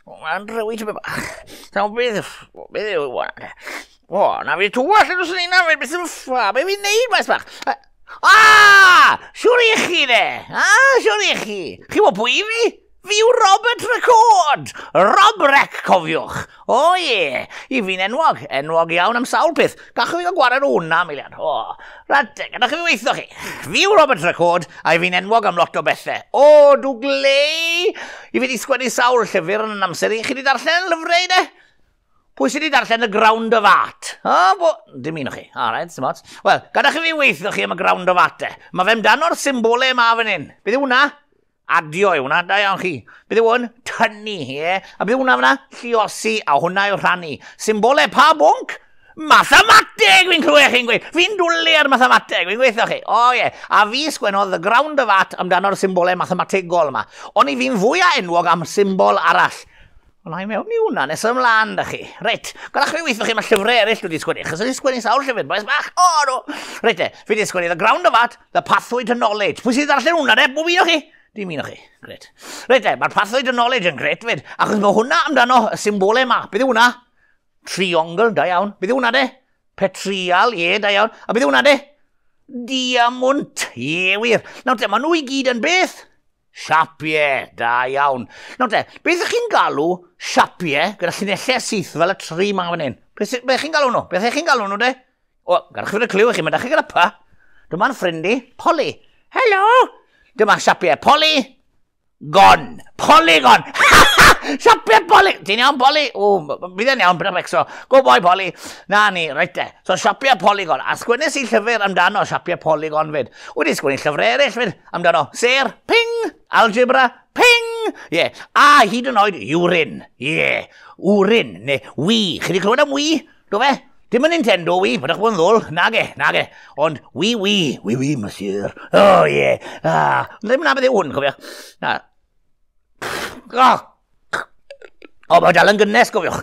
Mae'n rywyd yn bach. Taw beth yw wan. O, na fi tŵa lle dwi'n sy'n un beth yn ffa. Be fi'n neud maes bach? Siwr i chi de. Siwr i chi. Chi mo pwy fi? Fi yw Robert Recorde. Rob Rec, cofiwch. O ie. I fi'n enwog. Enwog iawn am sawl peth. Gachw fi gael gwared hwnna, Milian. O, rate, gadach chi weithio chi. Fi yw Robert Recorde, a fi'n enwog am lot o bethau. O, dw glei. I fi di sgwennu sawl llyfr yn amser i. Chi di darllen y lyfrau de? Pwy sydd wedi darllen y Ground of Art? Dim un o chi. Alright, sim ots. Wel, gadach chi fi weithio chi am y Ground of Art. Mae fe'n dan o'r symbolau yma fan hyn. Beth yw hwnna? Adio yw hwnna, da iawn chi. Beth yw hwn? Tynnu, ie. A beth yw hwnna fyna? Lliosi, a hwnna yw rhannu. Symbolau pa bwnc? Mathemateg, fi'n clywed chi'n gweud. Fi'n dwlu ar mathemateg, fi'n gweithio chi. O ie, a fi sgwennodd the Ground of Art amdano'r symbolau mathemategol yma. Ond i fi'n fwy a enwog am symbol arall. Ond i mewn i hwnna, nes ymlaen da chi. Reit, gadach chi weithio chi mae llyfrau eraill wedi sgwennu. Chos wedi sgwennu sawl llyfr, boes bach. O, no. Reit fi wedi sgwennu the Ground of Art, the Pathway to Knowledge. Pwy sydd darllen hwnna, de? Bwyd o chi? Dim un o chi. Gret. Reit mae'r Pathway to Knowledge yn gret fyd. Achos mae hwnna amdano y symbolau yma. Beth yw hwnna? Triongl, da iawn. Beth yw hwnna de? Petrial, ie, da iawn. A beth yw hwnna de? Diamwnt, ie, wir. Nawr te, mae nhw i gyd yn beth? Siapiau, da iawn. Nawr te, beth ych chi'n galw siapiau gyda llinellau syth fel y tri ma fan hyn? Beth ych chi'n galw nhw? Beth ych chi'n galw nhw de? O, garwch fydd y cliw chi, mae da chi gyda pa? Dyma'n ffrindi, Polly. Helo! Dyma siapiau polygon. Polygon. Siapiau poly. Ti'n iawn, Polly? O, bydd yn iawn, bydd yn becso. Go boi, Polly. Na ni, reit de. So, siapiau polygon. A sgwennes i llyfr amdano siapiau polygon fyd. Wedi sgwennu llyfr eraill fyd amdano. Ser, ping. Algebra, ping. Ie. A hyd yn oed, urin. Ie. Urin, neu wi. Chi wedi clywed am wi? Do fe? Dim yn Nintendo wi, byddwch bod yn ddwl. Nage. Ond wi, monsieur. O, ie. Ddim na beth yw hwn, cofiwch. Na. O, mae dal yn gynnes, cofiwch.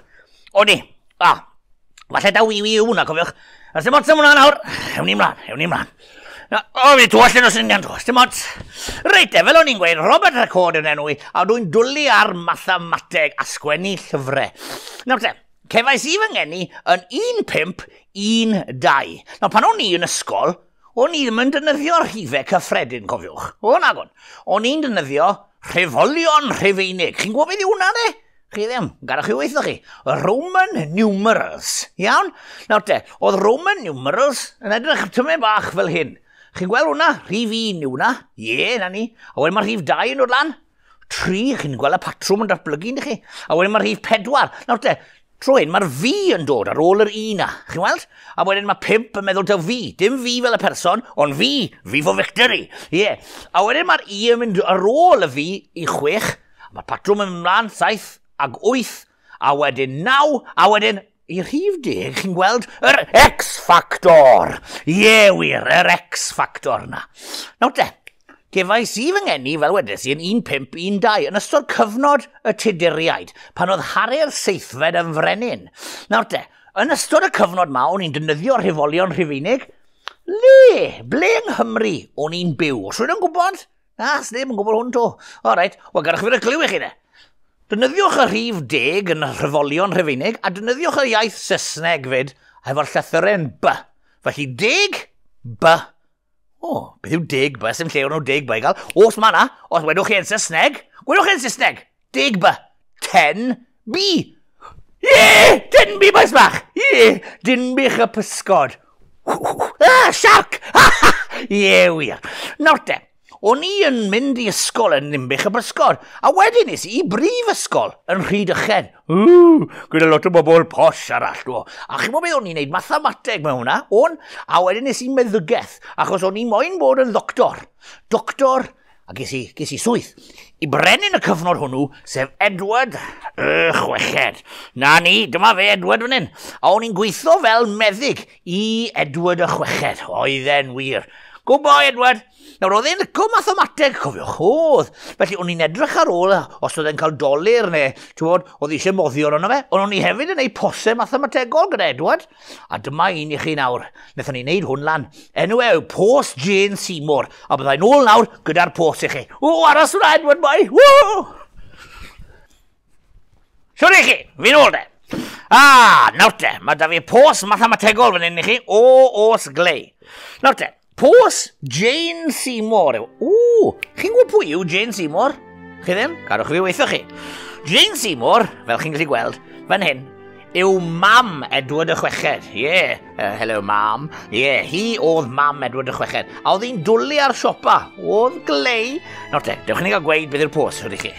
O ni. Falle da wi yw hwnna, cofiwch. Ys dim ots am hwnna nawr. Ewn ni mlaen. O, fi twallen o syniad dros. Dim ots. Reit fel o'n i'n gweud, Robert Recorde yn enw i, a dwi'n dwlu ar mathemateg a sgwennu llyfrau. Nawr te. Cefais i fy ngeni yn 1512. Nawr, pan o'n i yn ysgol, o'n i ddim yn defnyddio rhifau cyffredin, cofiwch. O, nagon. O'n i'n defnyddio rhifolion rhufeinig. Chi'n gwybod beth yw hwnna, de? Chi ddim. Garach chi weithio chi. Roman numerals. Iawn? Nawr te, oedd Roman numerals yn edrych tymed bach fel hyn. Chi'n gweld hwnna? Rhif 1 yw hwnna? Ie, na ni. A wedyn mae rhif 2 yn dod lan. 3, chi'n gweld y patrwm yn datblygu, ynddi chi? A wedyn mae rhif 4. Nawr te, tro hyn, mae'r fi yn dod ar ôl yr 1 na. Chi'n weld? A wedyn mae 5 yn meddwl taw fi. Dim fi fel y person, ond fi for victory. Ie. A wedyn mae'r 1 yn mynd ar ôl y fi i 6. Mae'r patrwm yn mlaen 7 ag 8. A wedyn 9. A wedyn i rhif 10, chi'n gweld yr X-Factor. Ie, wir, yr X-Factor na. Nawr te, cefais i fy ngeni fel wedes i yn 1512 yn ystod cyfnod y Tuduriaid pan oedd Harri'r Seithfed yn frenin. Nawr te, yn ystod y cyfnod ma o'n i'n defnyddio rhifolion rhufeinig. Ble yng Nghymru o'n i'n byw? Os rwy'n gwybod? Na, sneb yn gwybod hwn to. O, reit, wel, garwch fydd y cliw i chi de. Defnyddiwch y rhif 10 yn y rhifolion rhufeinig a defnyddiwch y iaith Saesneg fyd efo'r llythyren B. Felly 10, B. O, beth yw 10 B? Sym lle o'n nhw 10 B i gael. Os ma na, os wedwch chi yn Saesneg, gwedwch chi yn Saesneg. 10 B. 10 B. Ie! 10 B maes bach. Ie! Dinbych y pysgod. Siarc! Ie, wir. Nawr te, o'n i yn mynd i ysgol yn Dinbych y pysgod, a wedyn nes i brif ysgol yn Rhydychen. Gyda lot o bobl posh arall, do. A chi'n gwybod beth o'n i'n neud mathemateg mewn hwnna, a wedyn nes i'n meddygaeth, achos o'n i moyn bod yn doctor. Doctor, a ges i swydd. I brenin y cyfnod hwnnw, sef Edward y Chweched. Na ni, dyma fe Edward fan hyn. A o'n i'n gweithio fel meddyg i Edward y Chweched. Oedden wir. Good boy, Edward. Nawr, oedd e'n licio mathemateg, cofiwch, oedd. Felly, o'n i'n edrych ar ôl, os oedd e'n cael dolir neu, oedd eisiau moddio arno fe, ond o'n i hefyd yn gwneud posau mathemategol gyda Edward. A dyma un i chi nawr. Nethon ni'n neud hwn lan. Enw yw Post Jane Seymour. A byddai'n ôl nawr gyda'r post i chi. O, aros hwnna, Edward, boi. Siwr i chi, fi'n ôl de. Nawr te, mae da fi pos mathemategol fan hyn i chi, o os glei. Nawr te, pos Jane Seymour yw. Chi'n gwybod pwy yw Jane Seymour? Chi ddim? Gadwch fi weithio chi. Jane Seymour, fel chi'n gallu gweld, fan hyn, yw mam Edward y Chweched. Hello mam. Hi oedd mam Edward y Chweched. A oedd hi'n dwlu ar siopa. Oedd glei. Nawr te, dewch ni gael gweud beth yw'r pos, ydych chi.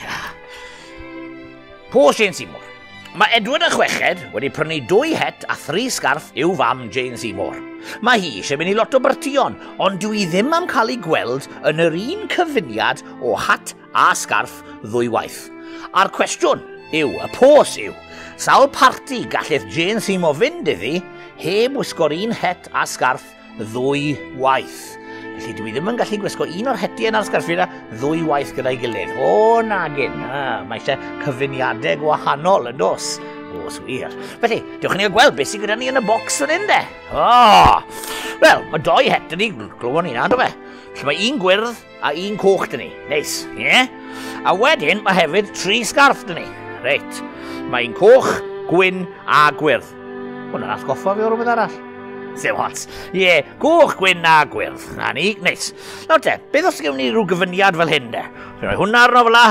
Pos Jane Seymour. Mae Edward y Chweched wedi prynu 2 het a 3 sgarff i'w fam Jane Seymour. Mae hi eisiau mynd i lot o byrtion, ond dwi ddim am cael ei gweld yn yr un cyfuniad o hat a sgarff ddwywaith. A'r cwestiwn yw, y pos yw, sawl parti gallith Jane Seymour fynd iddi heb wisgo'r un het a sgarff ddwywaith. Felly dwi ddim yn gallu gwisgo un o'r hetiau na'r sgarffiau ddwywaith gyda'i gilydd. Nagyn. Mae eisiau cyfuniadau gwahanol yn dos. Swir. Felly, dewch ni o gweld beth sydd gyda ni yn y bocs fan hyn de. Wel, mae 2 het yn ni, glywon ni'n adro fe. Felly mae 1 gwyrdd a 1 coch dyn ni. Neis, A wedyn mae hefyd 3 sgarff dyn ni. Reit. Mae 1 coch, gwyn a gwyrdd. Hwna'n atgoffa fi o rhywbeth arall. Sim ots. Coch, gwyn a gwyrdd. Na ni, neis. Nawr te, beth os gyda ni rhyw gyfyniad fel hyn de? Fi'n rhoi hwnna arno fel la.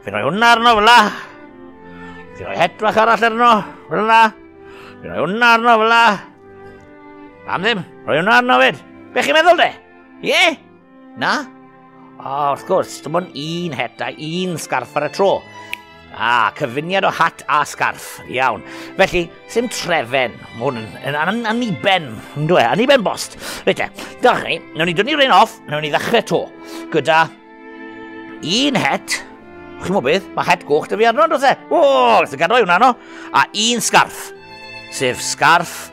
Fi'n rhoi hwnna arno fel la. Fi'n rhoi het bach arall arno fel la. Fi'n rhoi hwnna arno fel la. Am ddim, rhoi hwnna arno fyd. Be chi'n meddwl de? Na? Wrth gwrs, dim ond 1 het a 1 sgarff ar y tro. Cyfuniad o hat a sgarff. Iawn. Felly, sim trefen. Mae hwn yn aniben. Aniben bost. Reit e. Dach chi, nawn ni dynnu rhain off, nawn ni ddechrau to. Gyda 1 het. Chi'n mwyn beth? Mae het goch dy fi arno, dos e? Nes i gadw hwnna arno. A 1 sgarff. Sef sgarff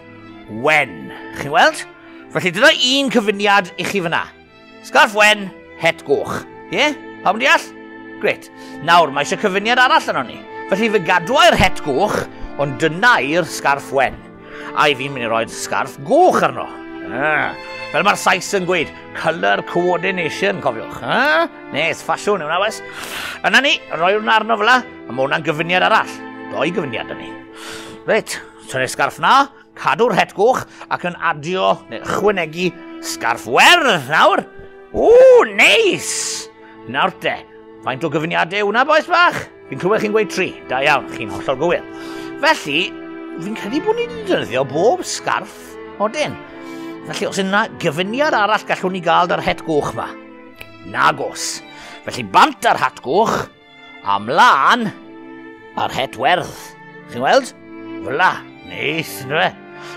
wen. Chi'n weld? Felly, dyna 1 cyfuniad i chi fyna. Sgarff wen, het goch. Pam deall? Gret. Nawr, mae eisiau cyfuniad arall yno ni. Felly fe gadwai'r het goch, ond dynau'r sgarff wen. A i fi'n mynd i roi'r sgarff goch arno. Fel mae'r Sais yn gweud, colour coordination, cofiwch. Nes, ffasiwn yna wes. Yna ni, roi hwnna arno fel la, a mae hwnna'n gyfuniad arall. 2 gyfuniad yna ni. Reit, tynnu'r sgarff na, cadw'r het goch, ac yn adio, neu chwynegu, sgarff werdd nawr. Neis! Nawr te. Faint o gyfuniadau hwnna, boes bach? Fi'n clywed chi'n gweud 3. Da iawn, chi'n hollol gywir. Felly, fi'n credu bod ni'n defnyddio bob sgarff odyn. Felly, os yna gyfuniad arall gallwn ni gael da'r het goch ma. Nagos. Felly, bant ar hat goch, a mlaen ar het werdd. Chi'n weld? Fyla. Neis, ynddo fe.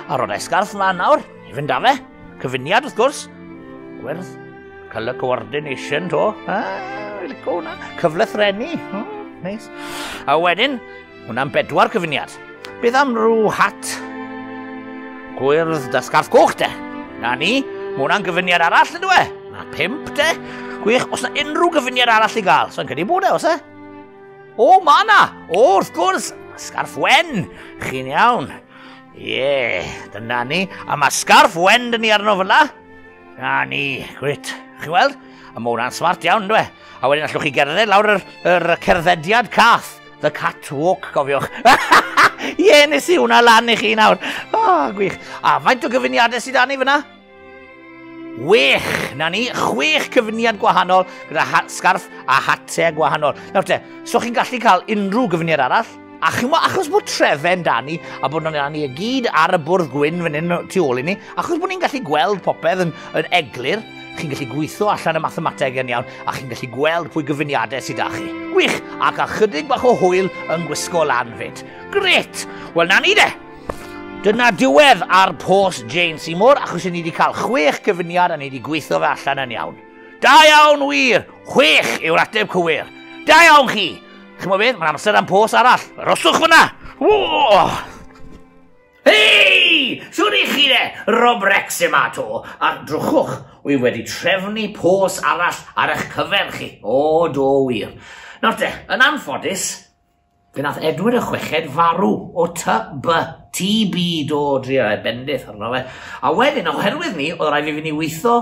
A rodau sgarff mlaen nawr, i fynd â fe. Cyfuniad, wrth gwrs. Werdd. Colour coordination, to. Cyfle threni. Neis. A wedyn, hwnna'n 4 cyfuniad. Beth am rhyw hat gwyrdd da sgarff goch de? Na ni, mae hwnna'n gyfuniad arall ydw e? Na 5 de? Gwych, os na unrhyw gyfuniad arall i gael, so'n credu bod e, os e? Ma na! Wrth gwrs, sgarff wen. Chi'n iawn. Dyna ni. A mae sgarff wen dyn ni arno fel la. Na ni, gwyt. Chi'n weld? A mae hwnna'n smart iawn, dwi. A wedyn allwch chi gerdded lawr yr cerddediad cath. The catwalk, cofiwch. Nes i hwnna lan i chi nawr. Gwych. A faint o gyfuniadau sydd â ni fyna? 6. Na ni, 6 cyfuniad gwahanol gyda sgarff a hatau gwahanol. Nawr te, so chi'n gallu cael unrhyw gyfuniad arall. A chi'n gwybod, achos bod trefen da ni, a bod ni i gyd ar y bwrdd gwyn fan hyn tu ôl i ni, achos bod ni'n gallu gweld popeth yn eglur, chi'n gallu gweithio allan y mathemateg yn iawn, a chi'n gallu gweld pwy gyfuniadau sydd â chi. Gwych, ac a chydig bach o hwyl yn gwisgo lan fyd. Gret! Wel, na ni de! Dyna diwedd ar post Jane Seymour, achos ni wedi cael 6 cyfuniad a ni wedi gweithio fe allan yn iawn. Da iawn wir! 6 yw'r ateb cywir. Da iawn chi! Chi'n mwyn beth? Mae'n amser am pos arall. Roswch fyna! Hei! Siwr i chi de? Rob Rex yma to. A drwchwch, wy wedi trefnu pos arall ar eich cyfer chi. Do wir. Nawr te, yn anffodus, fe nath Edward y Chweched farw o TB do drio bendith arno fe. A wedyn, oherwydd ni, oedd rhaid fi fynd i weithio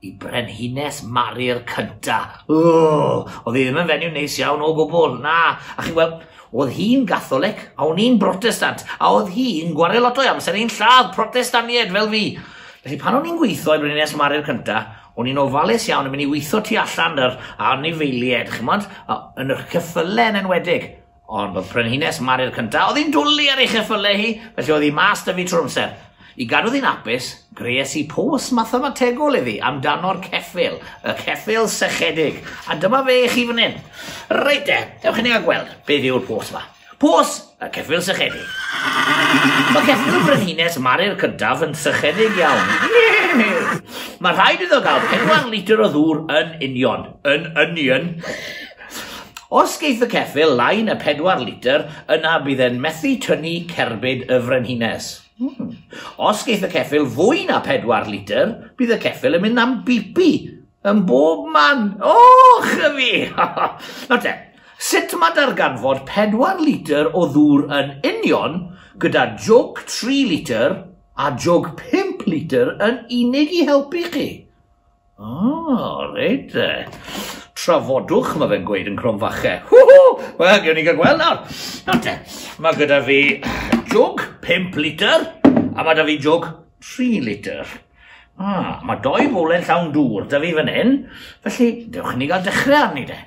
I Brenhines Mari'r cynta. Oedd hi ddim yn fenyw neis iawn o gwbl. Na, a chi'n gweld, oedd hi'n Gatholig, a o'n i'n Protestant, a oedd hi'n gwario lot o amser i'n lladd Protestaniaid fel fi. Felly pan o'n i'n gweithio i Brenhines Mari'r cynta, o'n i'n ofalus iawn yn mynd i weithio tu allan yr anifeiliaid, chymod, yn yr ceffylau yn enwedig. Ond oedd Brenhines Mari'r cynta, oedd hi'n dwlu ar ei cheffylau hi, felly oedd hi mas da fi trwy'r amser. I gadw ddi'n apus, grees i pos mathemategol iddi amdano'r ceffyl, y ceffyl sychedig. A dyma fe i chi fan hyn. Reit de, dewch i ni gael gweld beth yw'r pos yma. Pos y ceffyl sychedig. Mae ceffyl Brenhines Mari'r cyntaf yn sychedig iawn. Mae rhaid iddo gael 4 litr o ddŵr yn union. Yn union. Os geith y ceffyl lain y 4 litr, yna bydd e'n methu tynnu cerbyd y Frenhines. Os geith y ceffyl fwy na 4 litr, bydd y ceffyl yn mynd am bipi yn bob man. Chyfi! Nawr te, sut mae darganfod 4 litr o ddŵr yn union gyda jwg 3 litr a jwg 5 litr yn unig i helpu chi? Reit. Trafodwch, mae fe'n gweud yn cromfachau. Wel, gewn ni gael gweld nawr. Nawr te, mae gyda fi jwg 5 litr a mae da fi jwg 3 litr. Mae 2 bolen llawn dŵr da fi fan hyn, felly dewch ni gael dechrau arni de.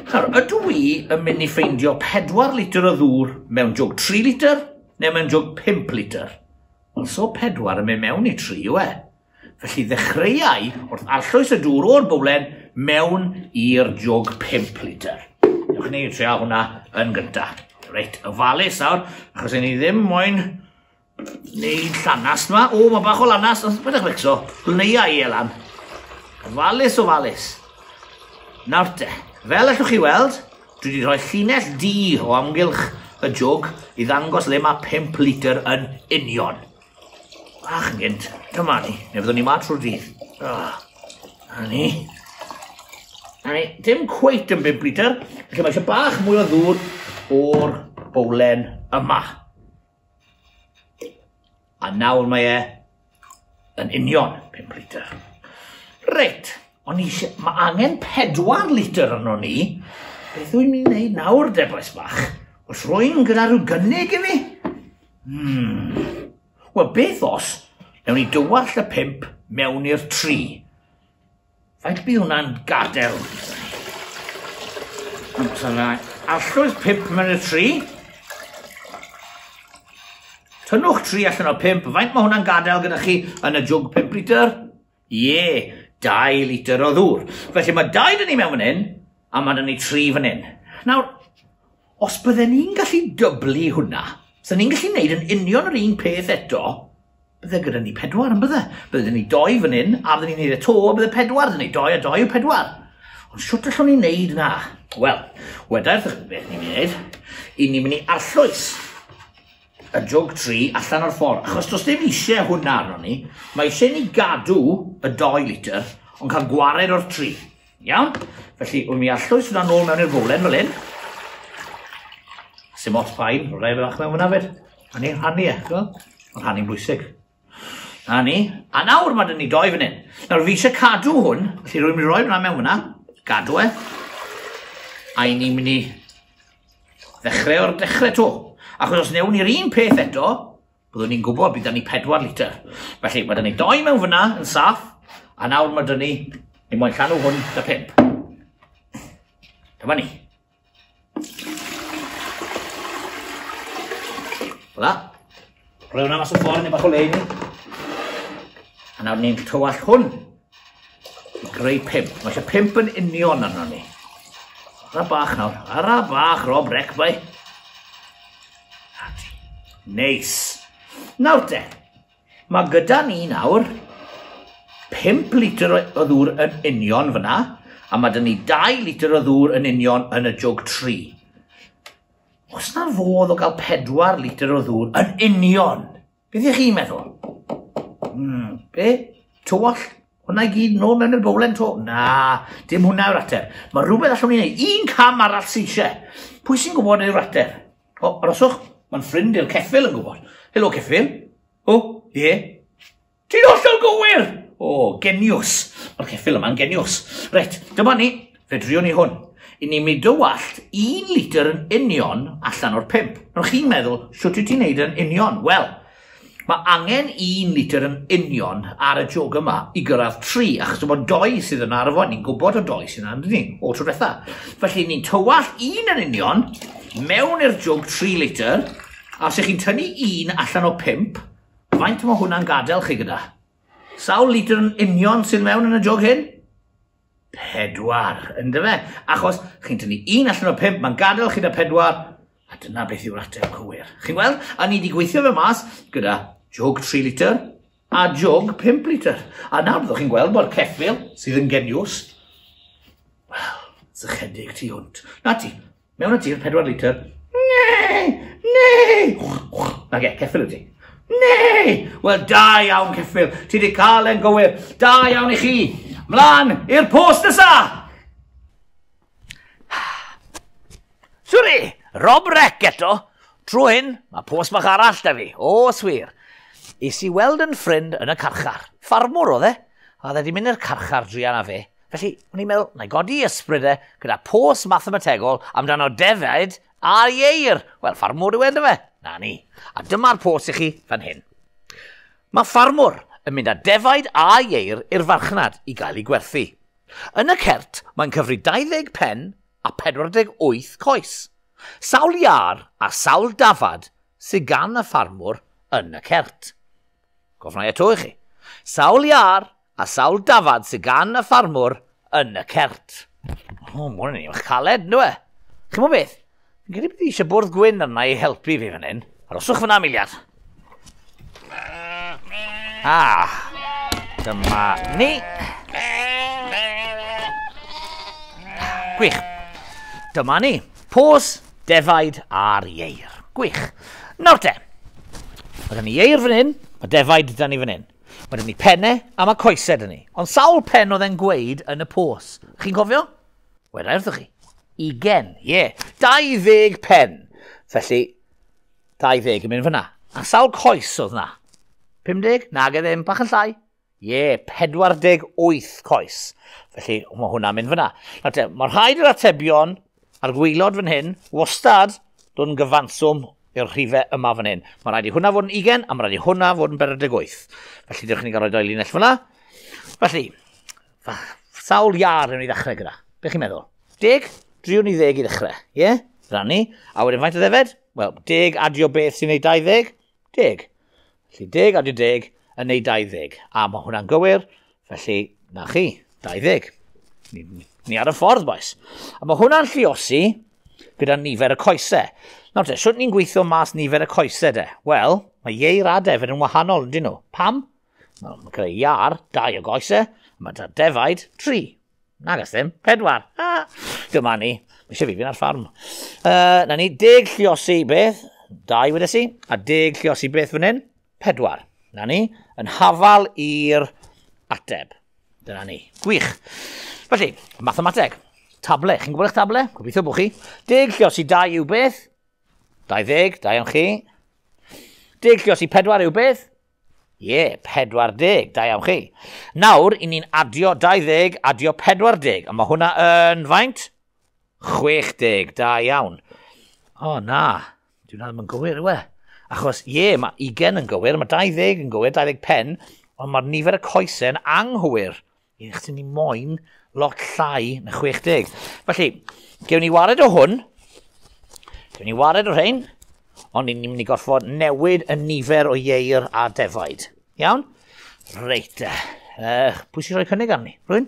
Nawr, ydw i yn mynd i ffeindio 4 litr o ddŵr mewn jwg 3 litr neu mewn jwg 5 litr? Wel, so 4 yn mynd mewn i 3 yw e. Felly ddechreuai wrth allwys y dŵr o'r bowlen mewn i'r jwg 5 litr. Dewch ni trio hwnna yn gyntaf. Reit, ofalus nawr, achos ni ddim moyn wneud llanast yma. Mae bach o llanast, ond beth ych becso, blneia i elan. Ofalus. Nawr te, fel allwch chi weld, dwi wedi rhoi llinell di o amgylch y jwg i ddangos le mae 5 litr yn union. Bach yn gynt, dyma ni, neu fyddwn ni ma trwy'r dydd. A ni, dim cweit yn 5 litr, felly mae eisiau bach mwy o ddŵr o'r bowlen yma. A nawr mae e yn union 5 litr. Reit, ond mae angen 4 litr arno ni. Beth yw'n mynd i wneud nawr, de boes bach? Os rwy'n gyda rhyw gynnig i fi? Wel, beth os, newn ni dywall y 5 mewn i'r 3. Faint bydd hwnna'n gadael? Allwys 5 mewn i'r 3. Tynnwch 3 allan o 5. Faint mae hwnna'n gadael gyda chi yn y jwg 5 litr? 2 litr o ddŵr. Felly mae 2 dyn ni mewn fan hyn, a mae dyn ni 3 fan hyn. Nawr, os bydden ni'n gallu dyblu hwnna, so ni'n gallu gwneud yn union yr un peth eto, bydde gyda ni 4 yn bydde. Bydde ni 2 fan hyn, a bydde ni'n gwneud eto, bydde 4, bydde ni 2 a 2 yw 4. Ond siwt allwn ni'n gwneud na? Wel, wedai'r beth ni'n gwneud, i ni'n mynd i arllwys y jwg 3 allan o'r ffordd. Achos does dim eisiau hwnna arno ni, mae eisiau ni gadw y 2 litr, ond cael gwared o'r 3. Iawn? Felly, wrth mi arllwys hwnna nôl mewn i'r fowlen fel hyn. Sim ots pain, rhaid fach mewn hwnna fyd. A ni'n rhannu e, ond rhannu'n bwysig. A ni, a nawr mae dyn ni 2 fan hyn. Nawr fi eisiau cadw hwn, felly rwy'n mynd i roi hwnna mewn hwnna, gadw e, a ni'n mynd i ddechrau o'r dechrau to. Achos os newn ni'r un peth eto, byddwn ni'n gwybod bydd ni 4 litr. Felly mae dyn ni 2 mewn fyna yn saff, a nawr mae dyn ni moyn llanw hwn dy 5. Dyma ni. Fela. Rwy hwnna mas o ffordd neu bach o le ni. A nawr ni'n tywall hwn i greu 5. Mae eisiau 5 yn union arno ni. Ara bach nawr. Ara bach, Rob Recbai. Neis. Nawr te, mae gyda ni nawr 5 litr o ddŵr yn union fyna, a mae dyn ni 2 litr o ddŵr yn union yn y jwg 3. Os na fodd o gael 4 litr o ddŵr yn union, beth ych chi'n meddwl? Be? Tywall? Hwna i gyd nôl mewn i'r bowlen to? Na, dim hwnna yw'r ateb. Mae rhywbeth allwn ni'n gwneud, un cam arall sy'n eisiau. Pwy sy'n gwybod yw'r ateb? Aroswch, mae'n ffrind i'r ceffyl yn gwybod. Helo ceffyl. Ie. Ti'n hollol gywir! o geniws. Mae'r ceffil yma'n geniws. Reit, dyma ni, fe drio ni hwn. I ni mynd o wallt 1 litr yn union allan o'r 5. Rwy'n chi'n meddwl, siwt wyt ti'n neud yn union? Wel, mae angen 1 litr yn union ar y jog yma i gyrraedd 3, achos mae 2 sydd yna ar y fod. Ni'n gwybod o 2 sydd yna, dyn ni, o tro diwetha. Felly ni'n tywall 1 yn union mewn i'r jog 3 litr, a os ych chi'n tynnu 1 allan o 5, faint mae hwnna'n gadael chi gyda? Sawl litr yn union sydd mewn yn y jog hyn? 4, ynddo fe? Achos chi'n tynnu 1 allan o 5, mae'n gadael chi da 4, a dyna beth yw'r ateb cywir. Chi'n gweld? A ni wedi gweithio fe mas gyda jog 3 litr a jog 5 litr. A nawr byddwch chi'n gweld bod ceffil sydd yn geniws. Wel, sychedig ti hwnt. Na ti, mewn y ti'r 4 litr. Nee! Na ge, ceffil yw ti. Nee! Wel, da iawn ceffil. Ti wedi cael e'n gywir. Da iawn i chi. Mlaen i'r post nesa! Sori, Rob Rec eto. Tro hyn, mae post bach arall da fi. O, swir. Is i weld yn ffrind yn y carchar. Ffarmwr oedd e. A dde di mynd i'r carchar drian a fe. Felly, o'n i'n meddwl, na i godi ysbrydau gyda post mathemategol amdano defaid a ieir. Wel, ffarmwr yw enw fe. Na ni. A dyma'r post i chi fan hyn. Mae ffarmwr yn mynd â defaid a ieir i'r farchnad i gael ei gwerthu. Yn y cert, mae'n cyfri 20 pen a 48 coes. Sawl iar a sawl dafad sydd gan y ffarmwr yn y cert. Gofnau eto i chi. Sawl iar a sawl dafad sydd gan y ffarmwr yn y cert. O, mwyn ni'n caled, nhw e. Chi'n mwyn beth? Fi'n credu beth eisiau bwrdd gwyn arna i helpu fi fan hyn. Aroswch fyna miliad. Dyma ni. Gwych. Dyma ni. Pos, defaid a'r ieir. Gwych. Nawr te. Mae gen ni ieir fan hyn, mae defaid da ni fan hyn. Mae gen ni penne a mae coesau da ni. Ond sawl pen oedd e'n gweud yn y pos? Chi'n cofio? Weda wrthych chi. 20, ie. 20 pen. Felly, 20 yn mynd fyna. A sawl coes oedd na? 50? Nag e ddim, bach yn llai. Ie, 48 coes. Felly, mae hwnna'n mynd fyna. Mae rhaid i'r atebion a'r gwaelod fan hyn, wastad, dod yn gyfanswm i'r rhifau yma fan hyn. Mae rhaid i hwnna fod yn 20, a mae rhaid i hwnna fod yn 48. Felly, diolch ni gael rhoi linell fyna. Felly, sawl iar yn ei ddechrau gyda. Be chi'n meddwl? 10? Driwn ni 10 i ddechrau. Ie? Rannu. A wedyn faint o ddefed? Wel, 10 adio beth sy'n ei 20? 10. Felly 10 adio 10 yn ei 20. A mae hwnna'n gywir. Felly, na chi, 20. Ni ar y ffordd, boes. A mae hwnna'n lluosi gyda nifer y coesau. Nawr te, sut ni'n gweithio mas nifer y coesau de? Wel, mae ieir a defyd yn wahanol, ydyn nhw. Pam? Wel, mae gyda iar, 2 o goesau. Mae da defaid, 3. Nag ys ddim, 4. Dyma ni. Mae eisiau fi fynd ar ffarm. Na ni, 10 lluosi beth? 2 wedi si. A 10 lluosi beth fan hyn? 4. Na ni, yn hafal i'r ateb. Dyna ni. Gwych. Felly, mathemateg. Table. Chi'n gwybod eich table? Gobeithio bod chi. 10 lluosi 2 yw beth? 20. 2 am chi. 10 lluosi 4 yw beth? Ie, 40. 2 am chi. Nawr, i ni'n adio 20, adio 40. A mae hwnna yn faint? 60. 2 iawn. O, na. Dwi'n ddim yn gywir, yw e? Achos, ie, mae 20 yn gywir, mae 20 yn gywir, 20 pen, ond mae'r nifer y coesau yn anghywir. I ddechrau ni moyn lot llai na 60. Felly, gewn ni wared o hwn, gewn ni wared o rhain, ond ni'n mynd i gorfod newid y nifer o ieir a defaid. Iawn? Reit, pwy sy'n rhoi cynnig arni? Rwy'n?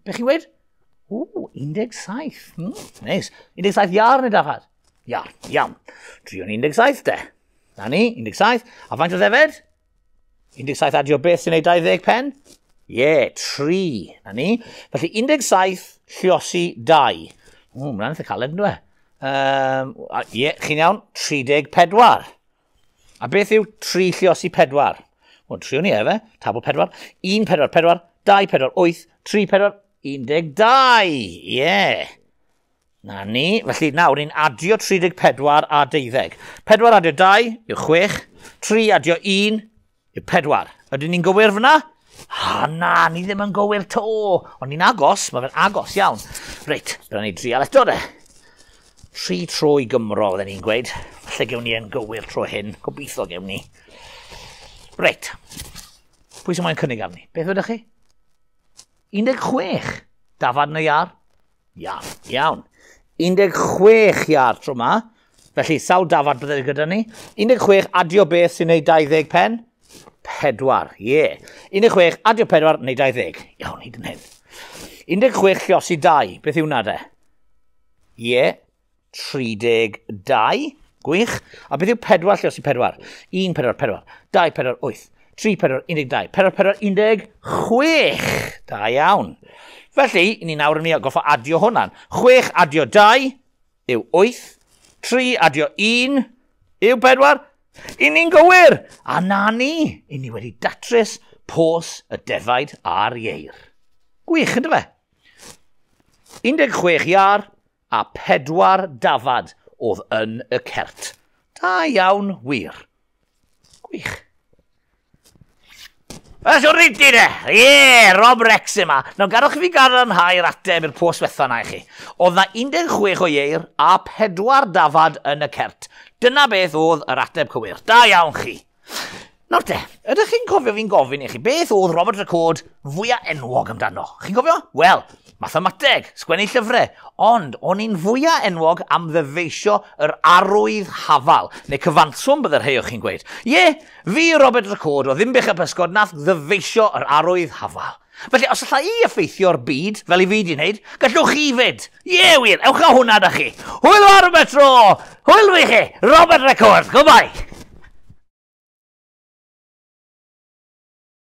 Be chi'n weid? 17. Neis. 17 iar neu dafad? Iar, iawn. Driwn 17 de. Na ni, 17. A faint o ddefed? 17 adio beth sy'n ei 20 pen? Ie, 3. Na ni. Felly 17 lluosi 2. Mae'n eitha caled, nhw e. Ie, chi'n iawn, 34. A beth yw 3 lluosi 4? Wel, triwn ni efe, tabl 4. 1, 4, 4, 2, 4, 8, 3, 4, 12. Ie. Na ni. Felly nawr ni'n adio 34 a 12. 4 adio 2 yw 6. 3 adio 1 yw 4. Ydyn ni'n gywir fyna? Na, ni ddim yn gywir to. Ond ni'n agos, mae fe'n agos iawn. Reit, byddwn ni drial eto de. 3 tro i Gymro, fydden ni'n gweud. Falle gewn ni yn gywir tro hyn. Gobeithio gewn ni. Reit. Pwy sy'n mwyn cynnig arni? Beth ydych chi? 16. Dafad yn y iar? Iawn. 16 iar tro ma. Felly, sawl dafad byddai gyda ni. 16 adio beth sy'n neud 20 pen? 4, 16 adio 4 neu 20. Iawn, hyd yn hyn. 16 llosi 2. Beth yw na de? 32. Gwych. A beth yw 4 llosi 4? 1, 4, 4. 2, 4, 8. 3, 4, 12. 4, 4, 16. Da iawn. Felly, ni nawr yn ni goffa adio hwnna'n. 6 adio 2 yw 8. 3 adio 1 yw 4. I ni'n gywir! A na ni! I ni wedi datrys pos y defaid a'r ieir. Gwych, ynddo fe? 16 iar a 4 dafad oedd yn y cert. Da iawn, wir. Gwych. Ysio riti de! Rob Rex yma. Nawr gadwch fi gadarnhau'r ateb i'r pos wetha na i chi. Oedd na 16 o ieir a 4 dafad yn y cert. Dyna beth oedd yr ateb cywir. Da iawn chi. Nawr te, ydych chi'n cofio fi'n gofyn i chi beth oedd Robert Recorde fwyaf enwog amdano? Chi'n cofio? Wel, mathemateg, sgwennu llyfrau. Ond, o'n i'n fwyaf enwog am ddyfeisio yr arwydd hafal. Neu cyfanswm byddai'r rhai o chi'n gweud. Fi Robert Recorde o ddim bych y pysgod nath ddyfeisio yr arwydd hafal. Felly, os allai i effeithio'r byd, fel i fi di'n neud, gallwch chi fyd. Wir, ewch a hwnna da chi. Hwyl ar y metro! Hwyl fi chi, Robert Recorde, goodbye!